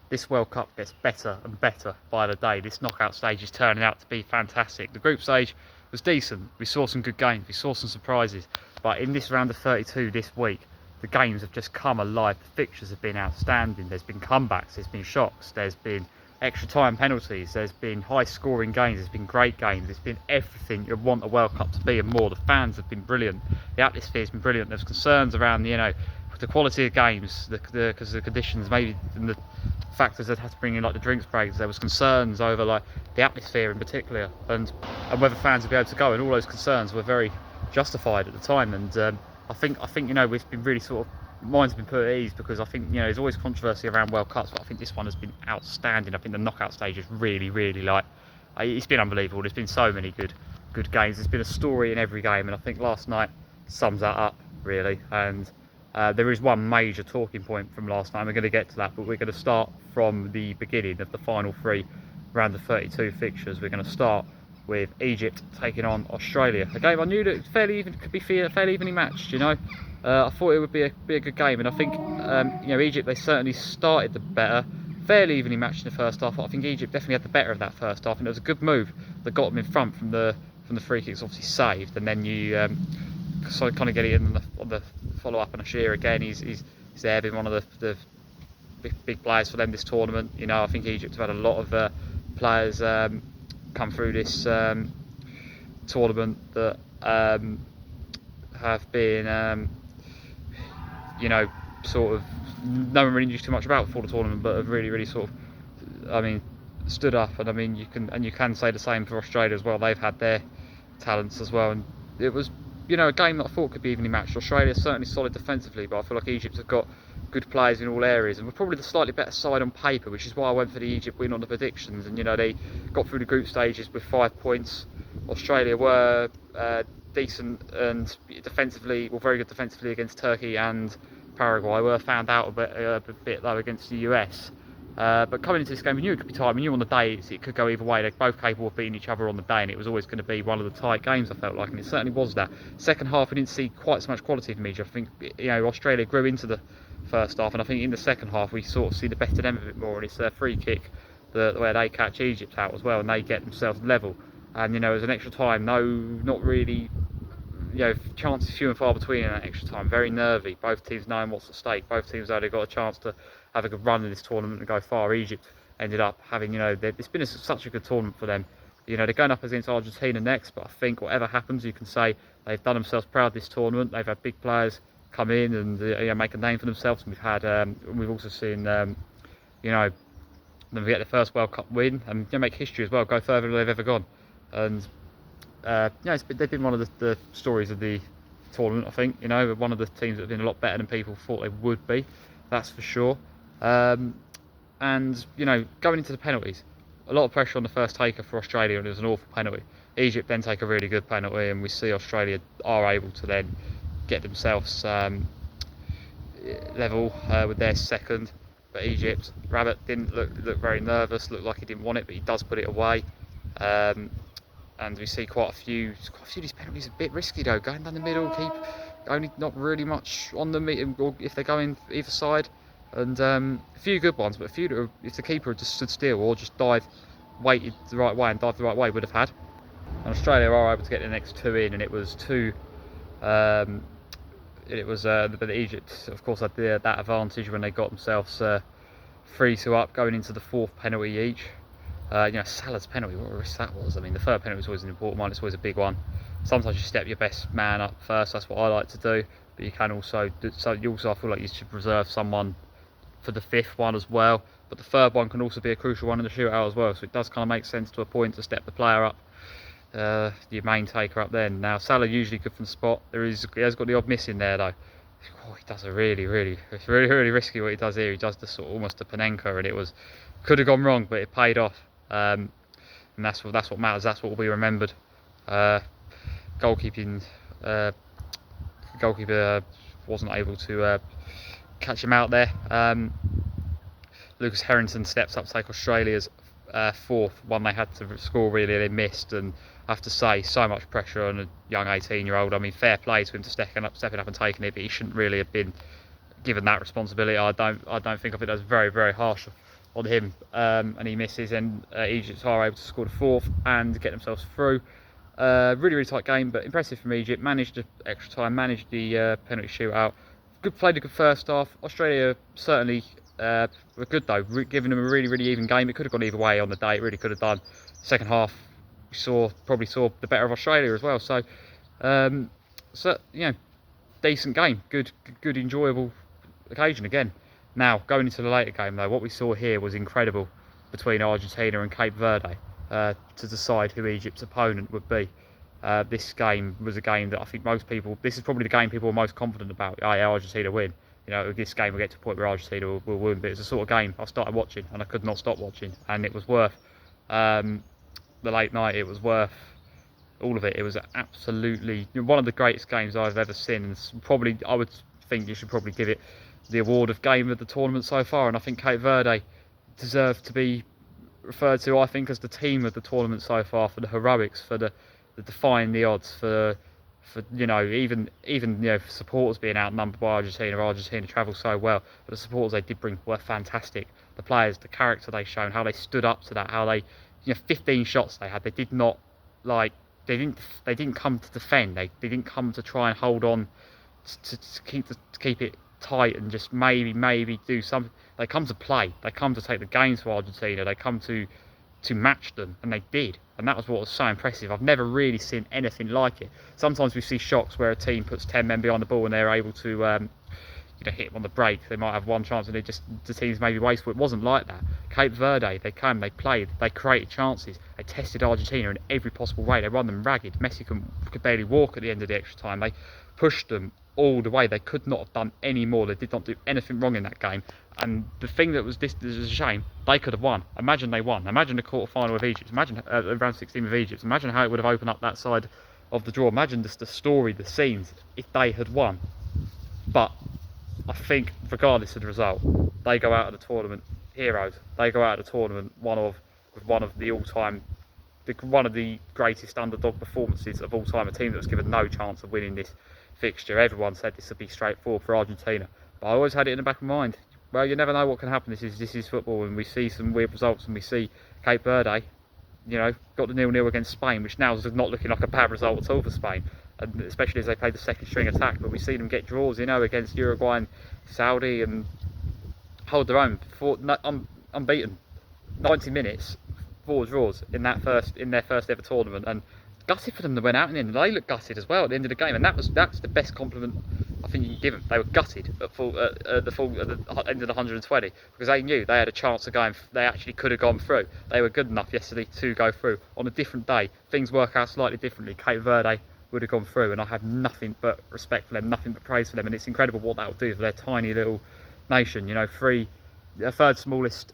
this World Cup gets better and better by the day. This knockout stage is turning out to be fantastic. The group stage was decent. We saw some good games. We saw some surprises. But in this round of 32 this week, the games have just come alive. The fixtures have been outstanding. There's been comebacks. There's been shocks. There's been extra time penalties. There's been high scoring games. There's been great games. It's been everything you want a World Cup to be and more. The fans have been brilliant. The atmosphere's been brilliant. There's concerns around, you know, the quality of games, because the conditions, maybe, and the factors that had to bring in, like the drinks breaks. There was concerns over like the atmosphere in particular, and whether fans would be able to go, and all those concerns were very justified at the time. And I think you know, we've been really sort of, mine's been put at ease, because I think, you know, there's always controversy around World Cups, but I think this one has been outstanding. I think the knockout stage is really like, it's been unbelievable. There's been so many good games. There's been a story in every game, and I think last night sums that up really. And there is one major talking point from last night. We're going to get to that, but we're going to start from the beginning of the final three round of 32 fixtures. We're going to start with Egypt taking on Australia. A game I knew that could be fairly evenly matched. You know, I thought it would be a good game, and I think you know, Egypt, they certainly started the better, fairly evenly matched in the first half. I think Egypt definitely had the better of that first half, and it was a good move that got them in front from the free kicks, obviously saved, and then you so kind of get it in on the follow up on Ashir again. He's there, been one of the big players for them this tournament. You know, I think Egypt have had a lot of players come through this tournament that have been you know, sort of, no one really knew too much about before the tournament, but have really sort of, I mean, stood up. And I mean, you can say the same for Australia as well. They've had their talents as well, and it was, you know, a game that I thought could be evenly matched. Australia's certainly solid defensively, but I feel like Egypt have got good players in all areas, and we're probably the slightly better side on paper, which is why I went for the Egypt win on the predictions. And you know, they got through the group stages with 5 points. Australia were decent and defensively, well, very good defensively against Turkey and Paraguay. Were found out a bit though against the US. But coming into this game, we knew it could be tight. We knew on the day it could go either way. They're both capable of beating each other on the day, and it was always going to be one of the tight games, I felt like, and it certainly was that. Second half, we didn't see quite so much quality from Egypt. I think, you know, Australia grew into the first half, and I think in the second half we sort of see the best of them a bit more, and it's their free kick where they catch Egypt out as well, and they get themselves level. And you know, as an extra time, not really, you know, chances few and far between in that extra time. Very nervy, both teams knowing what's at stake. Both teams only got a chance to have a good run in this tournament and go far. Egypt ended up having, you know, it's been such a good tournament for them. You know, they're going up against Argentina next, but I think whatever happens, you can say they've done themselves proud this tournament. They've had big players come in and you know, make a name for themselves. And we've also seen you know, them get their first World Cup win and, you know, make history as well, go further than they've ever gone. And you know, they've been one of the stories of the tournament, I think. You know, one of the teams that have been a lot better than people thought they would be, that's for sure. And you know, going into the penalties, a lot of pressure on the first taker for Australia, and it was an awful penalty. Egypt then take a really good penalty, and we see Australia are able to then get themselves level with their second. But Egypt, Rabbit didn't look very nervous, looked like he didn't want it, but he does put it away. And we see quite a few of these penalties a bit risky though, going down the middle, keep only not really much on them, or if they're going either side. And a few good ones, but a few that are, if the keeper had just stood still or just waited the right way and dived the right way, would have had. And Australia are able to get the next two in, and it was two. But Egypt, of course, had that advantage when they got themselves 3-2 up, going into the fourth penalty each. You know, Salah's penalty, what a risk that was. I mean, the third penalty was always an important one. It's always a big one. Sometimes you step your best man up first. That's what I like to do. But you can also, I feel like you should reserve someone for the fifth one as well. But the third one can also be a crucial one in the shootout as well. So it does kind of make sense to a point to step the player up, your main taker up then. Now, Salah usually good from the spot. He has got the odd miss in there though. Oh, he does it's really risky what he does here. He does the sort of almost a Panenka, and it could have gone wrong, but it paid off. And that's what matters. That's what will be remembered. Goalkeeper wasn't able to catch him out there. Lucas Harrington steps up to take Australia's fourth one. They had to score really, they missed, and I have to say, so much pressure on a young 18-year-old. I mean, fair play to him to stepping up and taking it, but he shouldn't really have been given that responsibility. I don't think of it as very harsh on him, and he misses, and Egypt are able to score the fourth and get themselves through. Really, really tight game, but impressive from Egypt. Managed the extra time, managed the penalty shootout. Played a good first half. Australia certainly were good though, giving them a really, really even game. It could have gone either way on the day. It really could have done. Second half, we probably saw the better of Australia as well. So, decent game, good, enjoyable occasion again. Now going into the later game though, what we saw here was incredible between Argentina and Cape Verde to decide who Egypt's opponent would be. This game was a game that I think most people, this is probably the game people are most confident about. Argentina win. This game will get to a point where Argentina will win, but it's a sort of game I started watching and I could not stop watching, and it was worth the late night. It was worth all of it. It was absolutely one of the greatest games I've ever seen, and probably I would think you should probably give it the award of game of the tournament so far. And I think Cape Verde deserve to be referred to, I think, as the team of the tournament so far, for the heroics, for the defying the odds, for even for supporters being outnumbered by Argentina. Argentina travelled so well, but the supporters they did bring were fantastic. The players, the character they shown, how they stood up to that, how they 15 shots they had. They did not they didn't come to defend. They didn't come to try and hold on to keep it tight and just maybe do something. They come to play. They come to take the games for Argentina. They come to match them, and they did. And that was what was so impressive. I've never really seen anything like it. Sometimes we see shocks where a team puts 10 men behind the ball and they're able to hit them on the break. They might have one chance and the team's maybe wasteful. It wasn't like that. Cape Verde, they came, they played, they created chances, they tested Argentina in every possible way. They run them ragged. Messi could barely walk at the end of the extra time. They pushed them all the way. They could not have done any more. They did not do anything wrong in that game. And the thing that was a shame, they could have won. Imagine they won. Imagine the quarter-final of Egypt. Imagine round 16 of Egypt. Imagine how it would have opened up that side of the draw. Imagine just the story, the scenes, if they had won. But I think, regardless of the result, they go out of the tournament heroes. They go out of the tournament one of the all-time, one of the greatest underdog performances of all time. A team that was given no chance of winning this fixture. Everyone said this would be straightforward for Argentina, but I always had it in the back of my mind. Well, you never know what can happen. This is football, and we see some weird results, and we see Cape Verde, got the 0-0 against Spain, which now is not looking like a bad result at all for Spain, and especially as they played the second string attack. But we see them get draws, against Uruguay and Saudi, and hold their own for unbeaten 90 minutes, 4 draws in their first ever tournament, and gutted for them to win out in the end. They looked gutted as well at the end of the game, and that's the best compliment I think you can give them. They were gutted at the end of the 120, because they knew they had a chance of going. They actually could have gone through. They were good enough yesterday to go through. On a different day, things work out slightly differently. Cape Verde would have gone through, and I have nothing but respect for them, nothing but praise for them, and it's incredible what that will do for their tiny little nation. Third smallest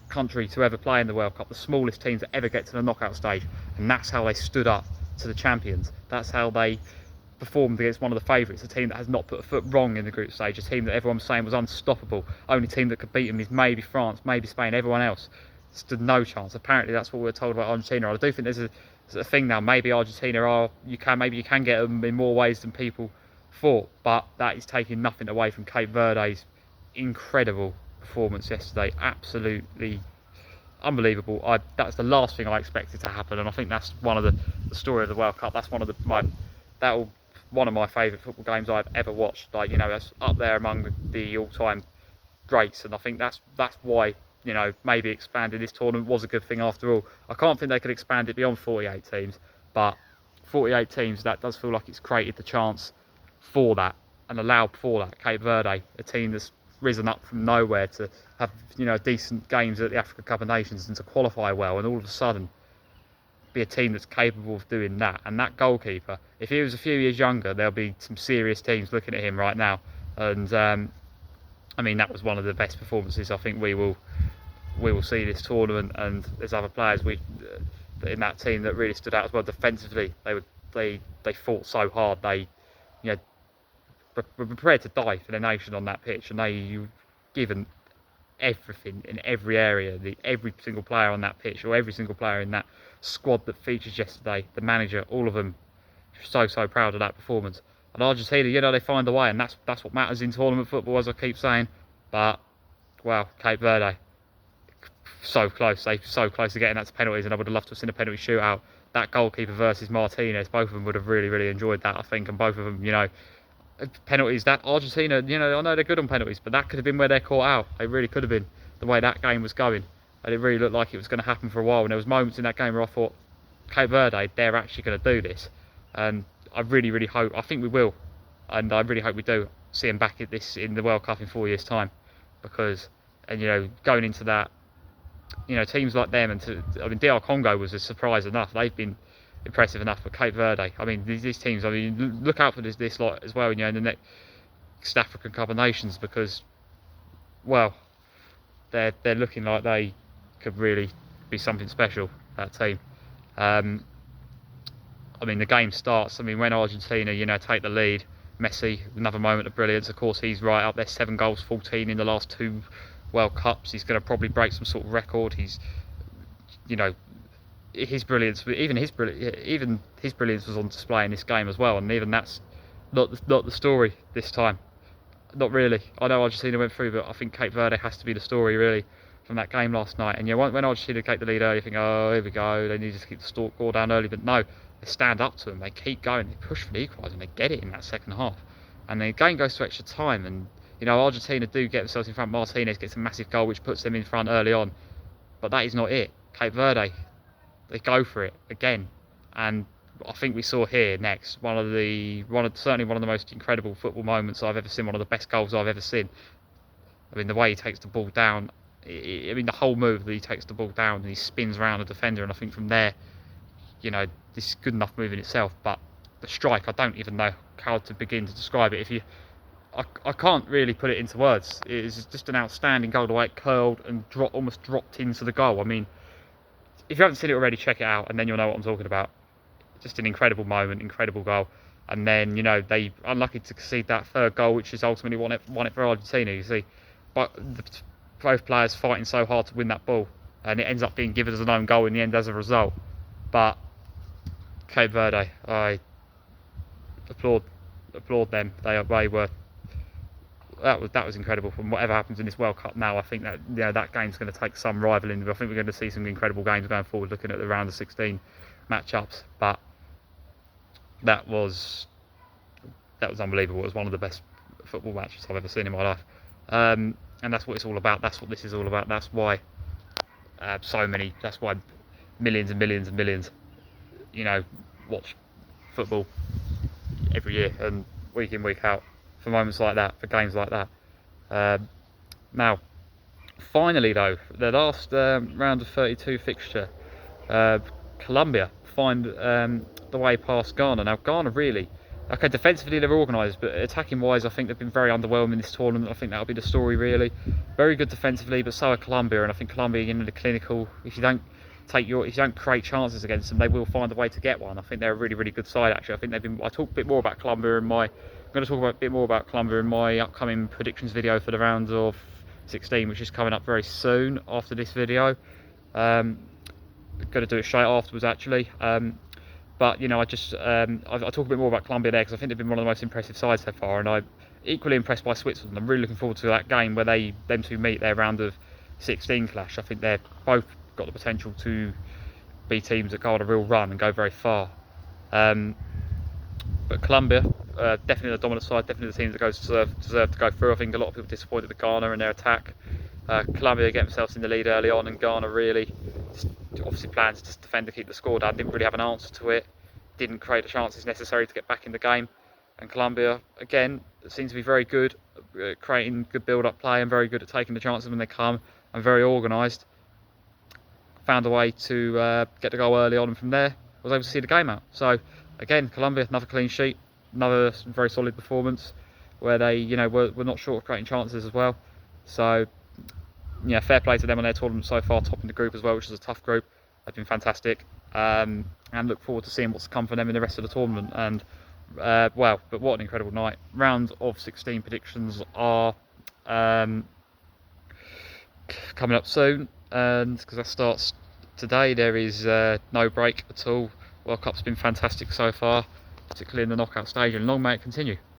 country to ever play in the World Cup, the smallest teams that ever get to the knockout stage, and that's how they stood up to the champions. That's how they performed against one of the favourites, a team that has not put a foot wrong in the group stage, a team that everyone was saying was unstoppable. Only team that could beat them is maybe France, maybe Spain. Everyone else stood no chance. Apparently that's what we were told about Argentina. I do think there's a thing now. Maybe Argentina you can get them in more ways than people thought, but that is taking nothing away from Cape Verde's incredible performance yesterday. Absolutely unbelievable. That's the last thing I expected to happen, and I think that's one of the story of the World Cup. That's one of my favourite football games I've ever watched. That's up there among the all-time greats, and I think that's why maybe expanding this tournament was a good thing after all. I can't think they could expand it beyond 48 teams, but 48 teams, that does feel like it's created the chance for that and allowed for that. Cape Verde, a team that's risen up from nowhere to have decent games at the Africa Cup of Nations and to qualify well, and all of a sudden be a team that's capable of doing that. And that goalkeeper, if he was a few years younger, there'll be some serious teams looking at him right now. And that was one of the best performances I think we will see this tournament. And there's other players in that team that really stood out as well. Defensively, they fought so hard. They were prepared to die for their nation on that pitch, and they've given everything in every area. Every single player on that pitch, or every single player in that squad that features yesterday, the manager, all of them, so proud of that performance. And Argentina, they find a way, and that's what matters in tournament football, as I keep saying. But wow, Cape Verde, so close. They so close to getting that to penalties, and I would have loved to have seen a penalty shootout. That goalkeeper versus Martinez, both of them would have really enjoyed that, I think, and both of them, penalties. That Argentina, I know they're good on penalties, but that could have been where they're caught out. They really could have been, the way that game was going, and it really looked like it was going to happen for a while. And there was moments in that game where I thought, Cape Verde, they're actually going to do this, and I really hope. I think we will, and I really hope we do see them back at this in the World Cup in 4 years' time, because, and going into that, teams like them, and DR Congo was a surprise enough. They've been impressive enough, but Cape Verde, I mean, these teams, I mean, look out for this lot as well, in the next African Cup of Nations, because, well, they're looking like they could really be something special, that team. I mean, the game starts, when Argentina, take the lead, Messi, another moment of brilliance. Of course, he's right up there, 7 goals, 14 in the last 2 World Cups. He's going to probably break some sort of record. He's, his brilliance, even his brilliance was on display in this game as well. And even that's not the story this time. Not really. I know Argentina went through, but I think Cape Verde has to be the story, really, from that game last night. And when Argentina take the lead early, you think, oh, here we go, they need to keep the score down early. But no, they stand up to them, they keep going, they push for the equaliser, and they get it in that second half. And the game goes to extra time, and Argentina do get themselves in front. Martinez gets a massive goal which puts them in front early on, but that is not it. Cape Verde, they go for it again, and I think we saw here next certainly one of the most incredible football moments I've ever seen. One of the best goals I've ever seen. I mean, the way he takes the ball down. The whole move that he takes the ball down and he spins around the defender, and I think from there, this is good enough move in itself. But the strike, I don't even know how to begin to describe it. I can't really put it into words. It is just an outstanding goal. The way it curled and almost dropped into the goal. I mean, if you haven't seen it already, check it out, and then you'll know what I'm talking about. Just an incredible moment, incredible goal. And then, they unlucky to concede that third goal, which is ultimately won it for Argentina, you see. But both players fighting so hard to win that ball, and it ends up being given as an own goal in the end as a result. But Cape Verde, I applaud them. They were. That was incredible. From whatever happens in this World Cup now, I think that that game's going to take some rivaling. I think we're going to see some incredible games going forward, looking at the round of 16 matchups. But that was unbelievable. It was one of the best football matches I've ever seen in my life, and that's what it's all about. That's what this is all about. That's why That's why millions and millions and millions, watch football every year and week in, week out, for moments like that, for games like that. Now, finally though, the last round of 32 fixture, Colombia find the way past Ghana. Now, Ghana really, okay, defensively they're organised, but attacking wise, I think they've been very underwhelming in this tournament. I think that'll be the story really. Very good defensively, but so are Colombia, and I think Colombia, the clinical. If you don't create chances against them, they will find a way to get one. I think they're a really good side actually. I think they've been. I talk a bit more about Colombia I'm going to talk a bit more about Colombia in my upcoming predictions video for the round of 16, which is coming up very soon after this video. Going to do it straight afterwards actually. But I talk a bit more about Colombia there because I think they've been one of the most impressive sides so far, and I'm equally impressed by Switzerland. I'm really looking forward to that game where them two meet, their round of 16 clash. I think they're both got the potential to be teams that go on a real run and go very far. But Colombia, definitely the dominant side, definitely the teams that deserve to go through. I think a lot of people disappointed with Ghana and their attack. Colombia get themselves in the lead early on, and Ghana really obviously plans to defend to keep the score down. Didn't really have an answer to it. Didn't create the chances necessary to get back in the game. And Colombia, again, seems to be very good at creating good build-up play and very good at taking the chances when they come, and very organised. Found a way to get the goal early on, and from there was able to see the game out. So again, Colombia, another clean sheet, another very solid performance where they were not short of creating chances as well. So fair play to them on their tournament so far, topping the group as well, which is a tough group. They've been fantastic, and look forward to seeing what's to come for them in the rest of the tournament. And but what an incredible night. Round of 16 predictions are coming up soon, and because that starts today, there is no break at all. World Cup's been fantastic so far, particularly in the knockout stage, and long may it continue.